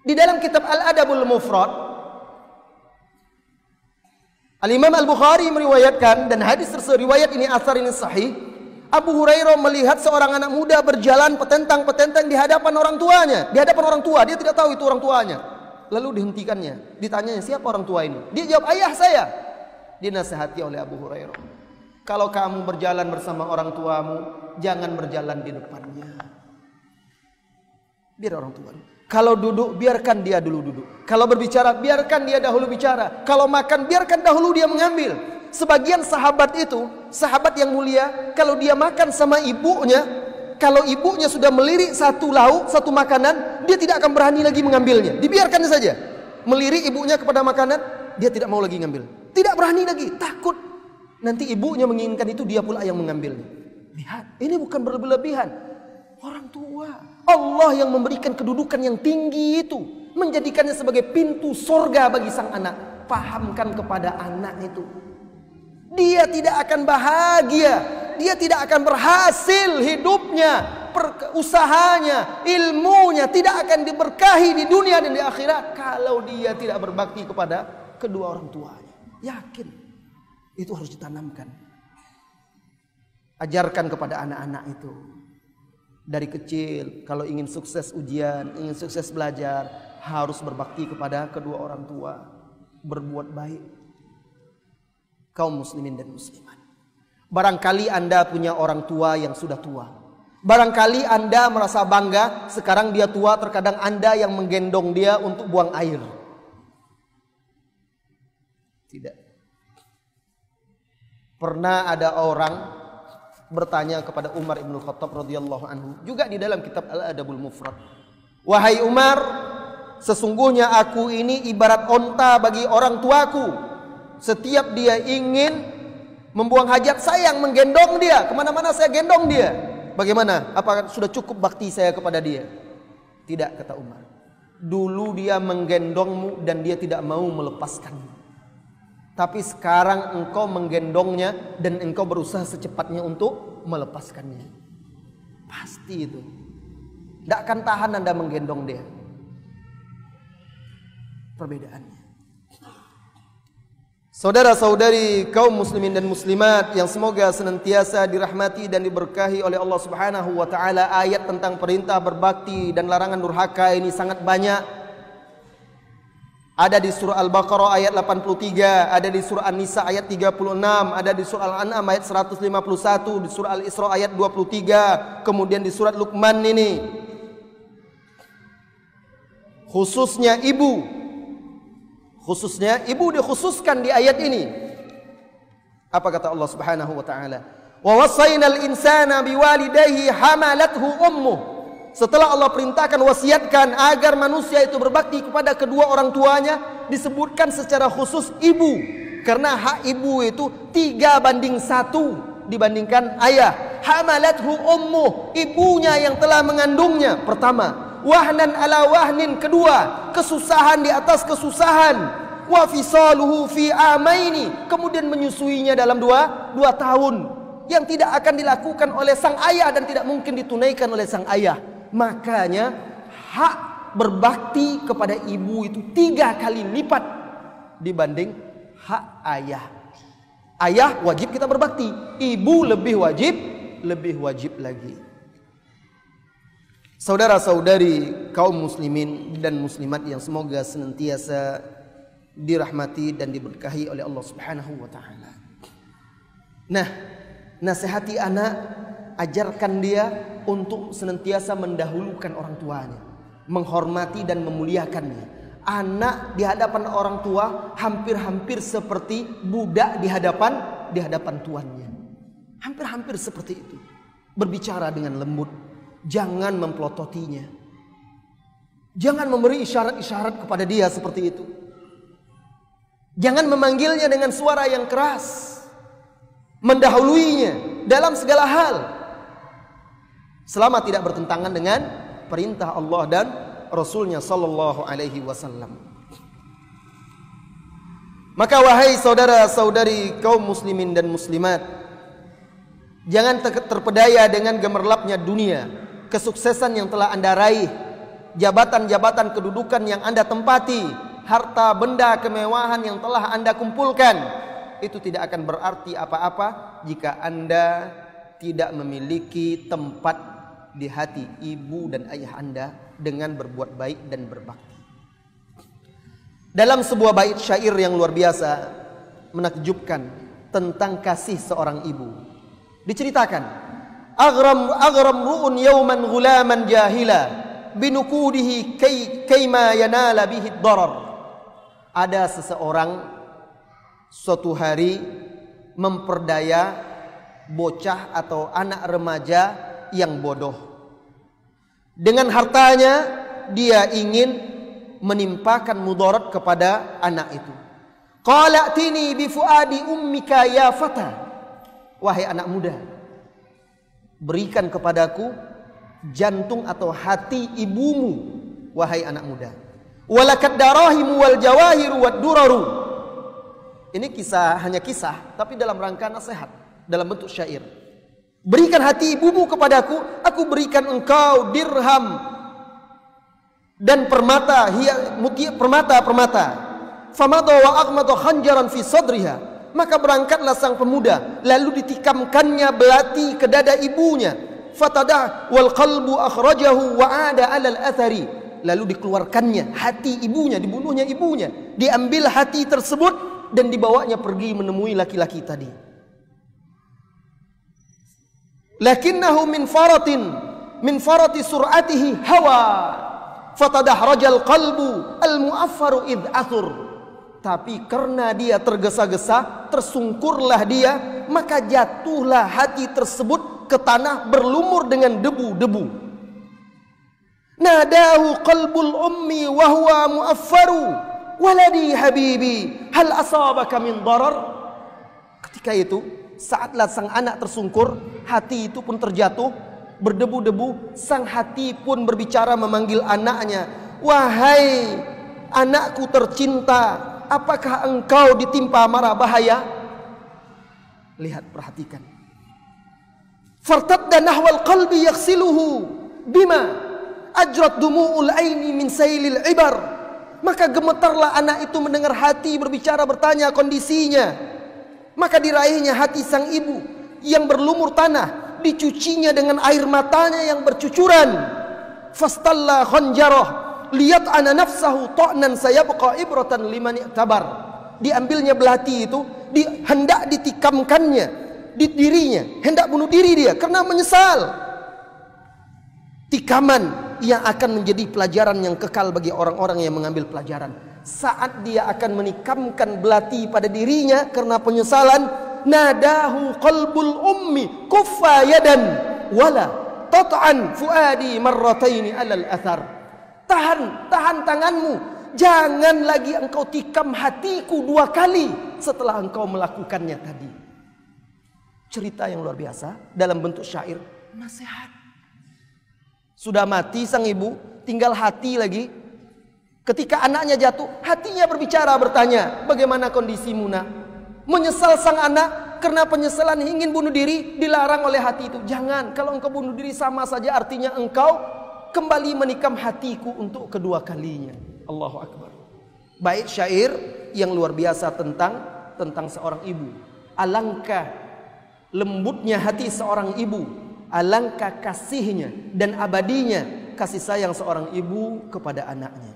Di dalam kitab Al-Adabul Mufrad, Al-Imam Al-Bukhari meriwayatkan, dan hadis tersebut riwayat ini, asar ini sahih. Abu Hurairah melihat seorang anak muda berjalan petentang-petentang di hadapan orang tuanya. Di hadapan orang tua, dia tidak tahu itu orang tuanya. Lalu dihentikannya, ditanyanya, siapa orang tua ini? Dia jawab, ayah saya. Dinasihati oleh Abu Hurairah, kalau kamu berjalan bersama orang tuamu, jangan berjalan di depannya. Biar orang tua. Kalau duduk, biarkan dia dulu duduk. Kalau berbicara, biarkan dia dahulu bicara. Kalau makan, biarkan dahulu dia mengambil. Sebagian sahabat itu, sahabat yang mulia, kalau dia makan sama ibunya, kalau ibunya sudah melirik satu lauk, satu makanan, dia tidak akan berani lagi mengambilnya. Dibiarkan saja. Melirik ibunya kepada makanan, dia tidak mau lagi ngambil. Tidak berani lagi, takut nanti ibunya menginginkan itu, dia pula yang mengambilnya. Lihat, ini bukan berlebihan. Orang tua, Allah yang memberikan kedudukan yang tinggi itu, menjadikannya sebagai pintu surga bagi sang anak. Pahamkan kepada anak itu, dia tidak akan bahagia, dia tidak akan berhasil hidupnya, usahanya, ilmunya tidak akan diberkahi di dunia dan di akhirat kalau dia tidak berbakti kepada kedua orang tuanya. Yakin, itu harus ditanamkan. Ajarkan kepada anak-anak itu dari kecil, kalau ingin sukses ujian, ingin sukses belajar, harus berbakti kepada kedua orang tua, berbuat baik. Kaum muslimin dan muslimat, barangkali Anda punya orang tua yang sudah tua. Barangkali Anda merasa bangga, sekarang dia tua, terkadang Anda yang menggendong dia untuk buang air. Tidak. Pernah ada orang bertanya kepada Umar ibn Khattab radhiyallahu anhu, juga di dalam kitab Al-Adabul Mufrad, wahai Umar, sesungguhnya aku ini ibarat onta bagi orang tuaku. Setiap dia ingin membuang hajat, saya yang menggendong dia, kemana-mana saya gendong dia. Bagaimana? Apakah sudah cukup bakti saya kepada dia? Tidak, kata Umar. Dulu dia menggendongmu dan dia tidak mau melepaskanmu. Tapi sekarang engkau menggendongnya dan engkau berusaha secepatnya untuk melepaskannya. Pasti itu. Tidak akan tahan Anda menggendong dia. Perbedaannya. Saudara-saudari kaum muslimin dan muslimat yang semoga senantiasa dirahmati dan diberkahi oleh Allah Subhanahu wa taala, ayat tentang perintah berbakti dan larangan durhaka ini sangat banyak. Ada di surah Al-Baqarah ayat 83, ada di surah An-Nisa ayat 36, ada di surah Al-An'am ayat 151, di surah Al-Isra ayat 23, kemudian di surat Luqman ini. Khususnya ibu dikhususkan di ayat ini. Apa kata Allah Subhanahu wa taala? Wa wassaynal insana biwalidayhi hamalathu ummuh. Setelah Allah perintahkan, wasiatkan agar manusia itu berbakti kepada kedua orang tuanya, disebutkan secara khusus ibu. Karena hak ibu itu 3:1 dibandingkan ayah. Hamalathu ummuh, ibunya yang telah mengandungnya. Pertama, wahnan ala wahnin, kedua, kesusahan di atas kesusahan. Wa fisaluhu fi amaini, kemudian menyusuinya dalam 2 tahun, yang tidak akan dilakukan oleh sang ayah dan tidak mungkin ditunaikan oleh sang ayah. Makanya hak berbakti kepada ibu itu 3 kali lipat dibanding hak ayah. Ayah wajib kita berbakti, ibu lebih wajib lagi. Saudara-saudari kaum muslimin dan muslimat yang semoga senantiasa dirahmati dan diberkahi oleh Allah Subhanahu wa taala. Nah, nasihati anak, ajarkan dia untuk senantiasa mendahulukan orang tuanya, menghormati dan memuliakannya. Anak di hadapan orang tua hampir-hampir seperti budak di hadapan tuannya. Hampir-hampir seperti itu. Berbicara dengan lembut, jangan mempelototinya. Jangan memberi isyarat-isyarat kepada dia seperti itu. Jangan memanggilnya dengan suara yang keras. Mendahuluinya dalam segala hal, selama tidak bertentangan dengan perintah Allah dan Rasulnya sallallahu alaihi wasallam. Maka wahai saudara-saudari kaum muslimin dan muslimat, jangan terpedaya dengan gemerlapnya dunia, kesuksesan yang telah Anda raih, jabatan-jabatan kedudukan yang Anda tempati, harta benda kemewahan yang telah Anda kumpulkan, itu tidak akan berarti apa-apa jika Anda tidak memiliki tempat di hati ibu dan ayah Anda dengan berbuat baik dan berbakti. Dalam sebuah bait syair yang luar biasa menakjubkan tentang kasih seorang ibu, diceritakan, aghram ru'un yawman ghulaman jahila binukudihi kayma yanala bihi darar. Ada seseorang suatu hari memperdaya bocah atau anak remaja yang bodoh. Dengan hartanya dia ingin menimpakan mudarat kepada anak itu. Qala tini bi fuadi ummika ya fata. Wahai anak muda, berikan kepadaku jantung atau hati ibumu, wahai anak muda. Walakad darahimu wal jawahiru wad duraru. Ini hanya kisah, tapi dalam rangka nasihat, dalam bentuk syair. Berikan hati ibumu kepadaku, aku berikan engkau dirham dan permata, permata. Famada wa aghmada khanjaran fi sadriha. Maka berangkatlah sang pemuda, lalu ditikamkannya belati ke dada ibunya. Fatada wal qalbu akhrajahu wa ada 'alal athari. Lalu dikeluarkannya hati ibunya, dibunuhnya ibunya. Diambil hati tersebut dan dibawanya pergi menemui laki-laki tadi. Lakinnahu min farati sur'atihi hawa. Fatadahrajal qalbu al-mu'affaru id athur. Tapi karena dia tergesa-gesa, tersungkurlah dia, maka jatuhlah hati tersebut ke tanah berlumur dengan debu-debu. Nadahu qalbul ummi wa huwa mu'affaru waladi habibi hal asabaka min darar. Ketika itu, saatlah sang anak tersungkur, hati itu pun terjatuh berdebu-debu. Sang hati pun berbicara memanggil anaknya, wahai anakku tercinta, apakah engkau ditimpa mara bahaya? Lihat, perhatikan. Fartadda nahwal qalbi yaghsiluhu bima ajrat dumu'ul aini min sailil ibar. Maka gemetarlah anak itu mendengar hati berbicara, bertanya kondisinya. Maka diraihnya hati sang ibu yang berlumur tanah, dicucinya dengan air matanya yang bercucuran. Fastalla khanjarah lihat ana nafsahu ta'nan sayabqa ibratan liman i'tabar. Diambilnya belati itu, hendak ditikamkannya di dirinya, hendak bunuh diri dia karena menyesal. Tikaman yang akan menjadi pelajaran yang kekal bagi orang-orang yang mengambil pelajaran. Saat dia akan menikamkan belati pada dirinya karena penyesalan, nadahu qalbul ummi kuffa yadan wala tat'an fuadi marrataini alal athar. Tahan tanganmu, jangan lagi engkau tikam hatiku 2 kali setelah engkau melakukannya tadi. Cerita yang luar biasa dalam bentuk syair, nasihat. Sudah mati sang ibu, tinggal hati lagi. Ketika anaknya jatuh, hatinya berbicara, bertanya, bagaimana kondisimu nak? Menyesal sang anak karena penyesalan ingin bunuh diri, dilarang oleh hati itu. Jangan, kalau engkau bunuh diri sama saja artinya engkau kembali menikam hatiku untuk kedua kalinya. Allahu Akbar. Bait syair yang luar biasa tentang seorang ibu. Alangkah lembutnya hati seorang ibu, alangkah kasihnya dan abadinya kasih sayang seorang ibu kepada anaknya.